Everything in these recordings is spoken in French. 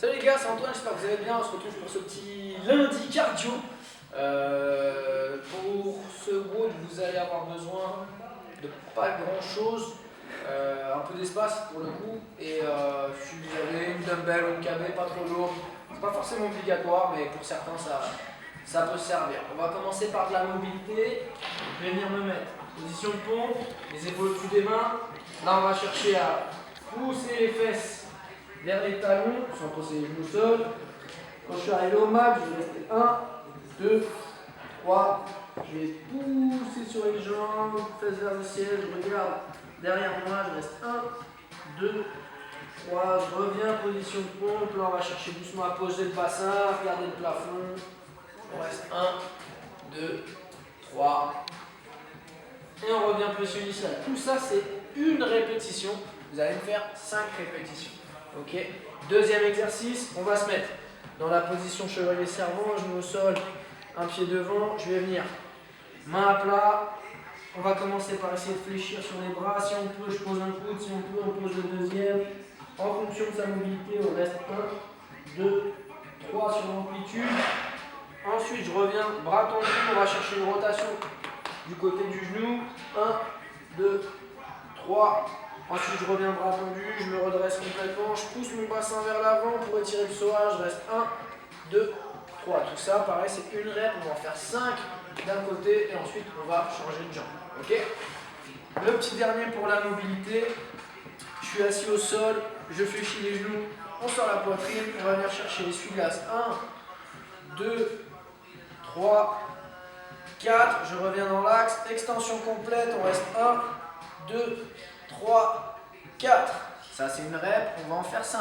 Salut les gars, c'est Antoine, j'espère que vous allez bien. On se retrouve pour ce petit lundi cardio. Pour ce WOD, vous allez avoir besoin de pas grand chose, un peu d'espace pour le coup. Et si vous avez une dumbbell ou une KB pas trop lourde, c'est pas forcément obligatoire, mais pour certains ça peut servir. On va commencer par de la mobilité. Je vais venir me mettre en position de pompe, les épaules au-dessus des mains. Là, on va chercher à pousser les fesses vers les talons, sans poser les genoux au sol. Quand je suis arrivé au max, je vais rester 1, 2, 3. Je vais pousser sur les jambes, fesses vers le ciel. Je regarde derrière moi, je reste 1, 2, 3. Je reviens, position de pompe. Là, on va chercher doucement à poser le bassin, regarder le plafond. On reste 1, 2, 3. Et on revient position initiale. Tout ça, c'est une répétition. Vous allez me faire 5 répétitions. Ok. Deuxième exercice, on va se mettre dans la position chevalier servant, genou au sol, un pied devant. Je vais venir main à plat. On va commencer par essayer de fléchir sur les bras. Si on peut, je pose un coude. Si on peut, on pose le deuxième. En fonction de sa mobilité, on reste 1, 2, 3 sur l'amplitude. Ensuite, je reviens bras tendus. On va chercher une rotation du côté du genou. 1, 2, 3. Ensuite, je reviens bras tendu, je me redresse complètement, je pousse mon bassin vers l'avant pour étirer le psoas. Je reste 1, 2, 3. Tout ça, pareil, c'est une rep. On va en faire 5 d'un côté et ensuite, on va changer de jambe. Ok. Le petit dernier pour la mobilité. Je suis assis au sol, je fléchis les genoux, on sort la poitrine, on va venir chercher l'essuie-glace. 1, 2, 3, 4. Je reviens dans l'axe, extension complète, on reste 1, 2, 3, 4. Ça, c'est une rep, on va en faire 5.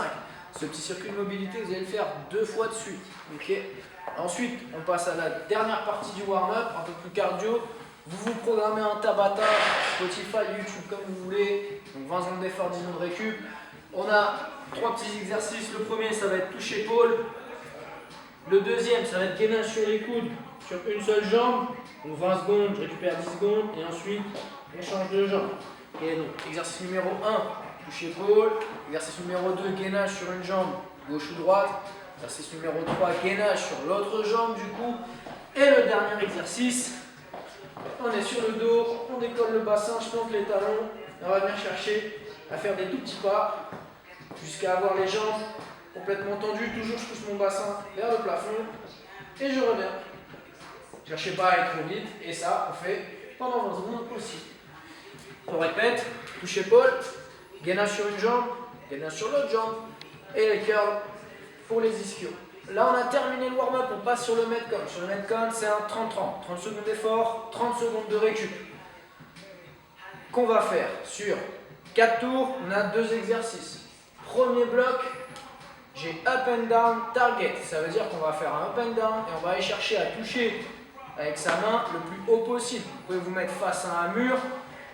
Ce petit circuit de mobilité, vous allez le faire 2 fois de suite. Okay. Ensuite, on passe à la dernière partie du warm-up, un peu plus cardio. Vous programmez un Tabata, Spotify, YouTube, comme vous voulez. Donc 20 secondes d'effort, 10 secondes de récup. On a 3 petits exercices. Le premier, ça va être touche-épaule. Le deuxième, ça va être gainage sur les coudes, sur une seule jambe. Donc 20 secondes, je récupère 10 secondes. Et ensuite, on change de jambe. Et donc, exercice numéro 1, touche-épaule. Exercice numéro 2, gainage sur une jambe, gauche ou droite. Exercice numéro 3, gainage sur l'autre jambe du coup. Et le dernier exercice, on est sur le dos, on décolle le bassin, je plante les talons. Et on va venir chercher à faire des tout petits pas jusqu'à avoir les jambes complètement tendues. Toujours, je pousse mon bassin vers le plafond et je reviens. Cherchez pas à aller trop vite. Et ça, on fait pendant 20 secondes aussi. On répète, touche-épaule, gainage sur une jambe, gainage sur l'autre jambe, et les curls pour les ischios. Là, on a terminé le warm-up, on passe sur le Metcon. Sur le Metcon, c'est un 30-30. 30 secondes d'effort, 30 secondes de récup. Qu'on va faire sur 4 tours, on a 2 exercices. Premier bloc, j'ai up and down target. Ça veut dire qu'on va faire un up and down et on va aller chercher à toucher avec sa main le plus haut possible. Vous pouvez vous mettre face à un mur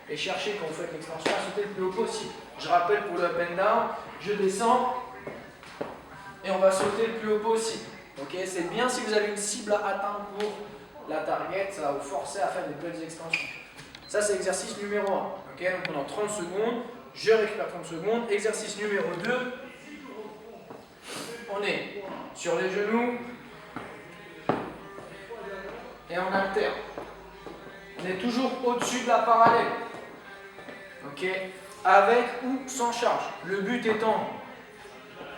et chercher quand vous faites l'extension à sauter le plus haut possible. Je rappelle pour le up and down, je descends et on va sauter le plus haut possible. Okay, c'est bien si vous avez une cible à atteindre pour la target, ça va vous forcer à faire des belles extensions. Ça, c'est l'exercice numéro 1. Okay, donc pendant 30 secondes, je récupère 30 secondes. Exercice numéro 2, on est sur les genoux et on alterne. On est toujours au-dessus de la parallèle. Okay, avec ou sans charge. Le but étant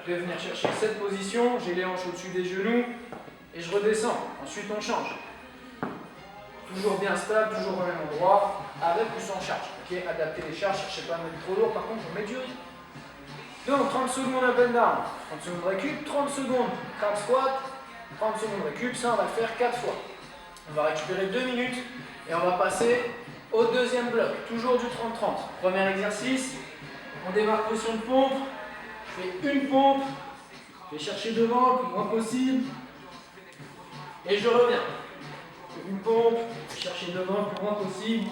de venir chercher cette position, j'ai les hanches au-dessus des genoux et je redescends. Ensuite, on change. Toujours bien stable, toujours au même endroit, avec ou sans charge. Okay, adaptez les charges, cherchez pas à mettre trop lourd, par contre, je mets du rythme. Donc, 30 secondes up and down, 30 secondes récup, 30 secondes crab squat, 30 secondes récup, ça on va le faire 4 fois. On va récupérer 2 minutes et on va passer au deuxième bloc, toujours du 30-30. Premier exercice, on démarre position de pompe. Je fais une pompe, je vais chercher devant le plus loin possible et je reviens. Je fais une pompe, je vais chercher devant le plus loin possible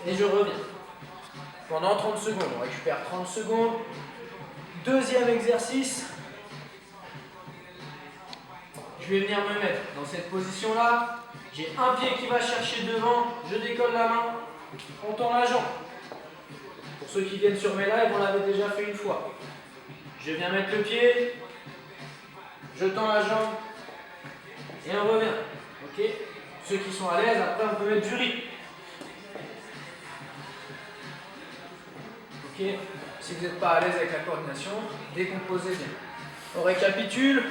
et je reviens. Pendant 30 secondes, on récupère 30 secondes. Deuxième exercice, je vais venir me mettre dans cette position-là. J'ai un pied qui va chercher devant, je décolle la main, on tend la jambe. Pour ceux qui viennent sur mes lives, on l'avait déjà fait une fois. Je viens mettre le pied, je tends la jambe et on revient. Ok? Ceux qui sont à l'aise, après on peut mettre du rythme. Ok? Si vous n'êtes pas à l'aise avec la coordination, décomposez bien. On récapitule.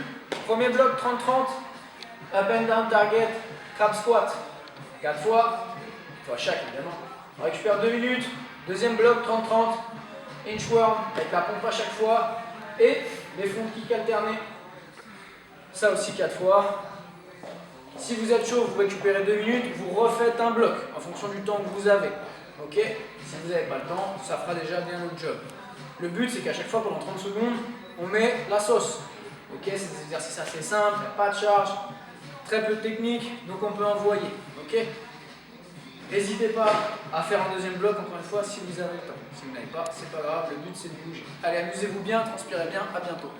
Premier bloc 30-30. Up and down target. Crab squat. 4 fois. Une fois chaque évidemment. On récupère 2 minutes. Deuxième bloc 30-30. Inchworm avec la pompe à chaque fois. Et les front kicks alternés. Ça aussi 4 fois. Si vous êtes chaud, vous récupérez 2 minutes. Vous refaites un bloc en fonction du temps que vous avez. Ok? Si vous n'avez pas le temps, ça fera déjà bien le job. Le but, c'est qu'à chaque fois, pendant 30 secondes, on met la sauce. Ok, c'est des exercices assez simples, pas de charge, très peu de technique, donc on peut envoyer. Ok? N'hésitez pas à faire un deuxième bloc, encore une fois, si vous avez le temps. Si vous n'avez pas, c'est pas grave, le but c'est de bouger. Allez, amusez-vous bien, transpirez bien, à bientôt.